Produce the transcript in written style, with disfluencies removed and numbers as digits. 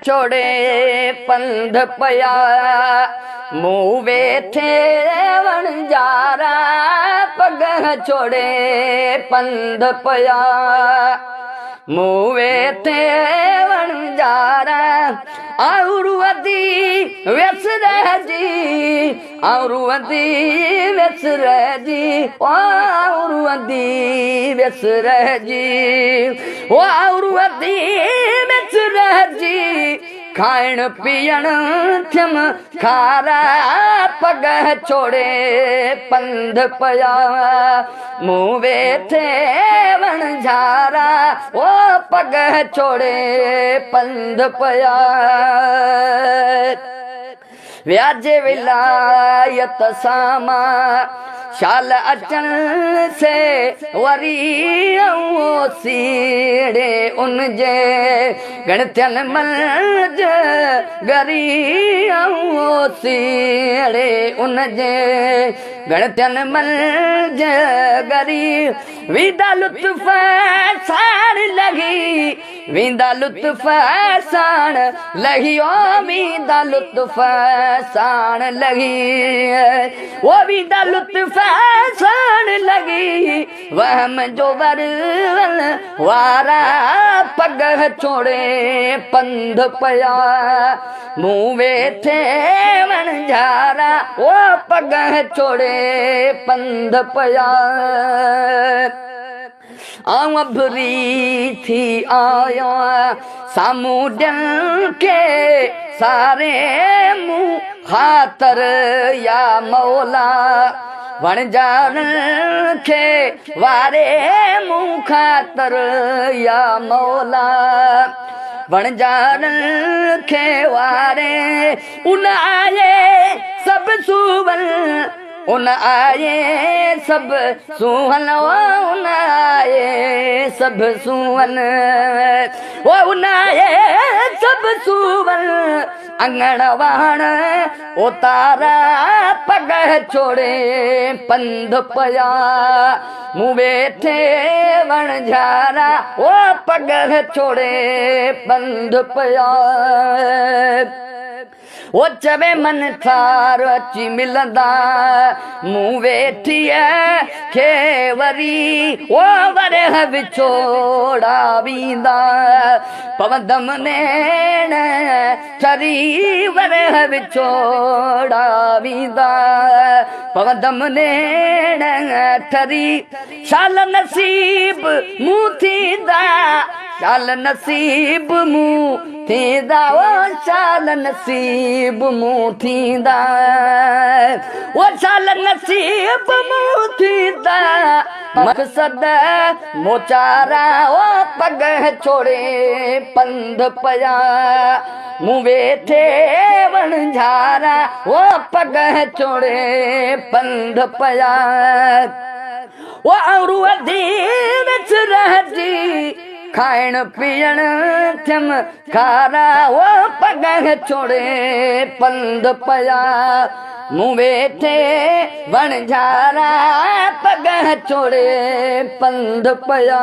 छोड़े पंध पया मुँह वेठे वणजारा पग छोड़े पंध पया मुँह वेठे वणजारा और वदी व्यस रह जी और वदी व्यस रह जी और वदी व्यस रह जी और वदी व्यस रह जी खाइण पीअण थियम खारा पग छोड़े पंध पया मुँह वेठे वणझारा ओ पग छोड़े पंध पया व्याजे विलायत सामा शाल अचन से वरी सीड़े उनजे गणत्यन मलज गरी सीड़े उनजे गणत्यन मलज गरी विदा लुत्फ साण लगी विदा लुत्फ साण लगी ओ विदा लुत्फ साण लगी वो विदा लुत्फ साण लगी वहम जो वरवल वारा पग छोड़े पंध पया मुँह वेठे वणझारा ओ पग छोड़े पंध पया अभरी थी आया सामूं के सारे मुँह खातर या मौला वणजान के वारे मुँह खातर या मौला वणजान के वारे उन आए सब सुवल उन आए सब सुहन उन आए सब सुहन वो उन आए सब सुवन अंगण वाण उतारा पग छोड़े पंध पया मुँह वेठे वणझारा ओ पग छोड़े पंध पया वो चवे मन थार अची मिलंदा मुँह वेठिए खे वरी ओ वरह विछोड़ा वींदा पवंदम नेण चरी वरह विछोड़ा वींदा पवंदम नेण ठरी शाल नसीब मुँह थींदा शाल नसीब मुँह थींदा ओ शाल नसीब मुँह थींदा ओ शाल नसीब मुँह थींदा मक़सद मोचारा ओ पग छोड़े पंध पया मुँह वेठे वणझारा ओ पग छोड़े पंध पया ओ और वधी विच रह जी खाइण पीअण थियम खारा वो पग छोड़े पंध पया मुँह वेठे वणझारा पग छोड़े पंध पया।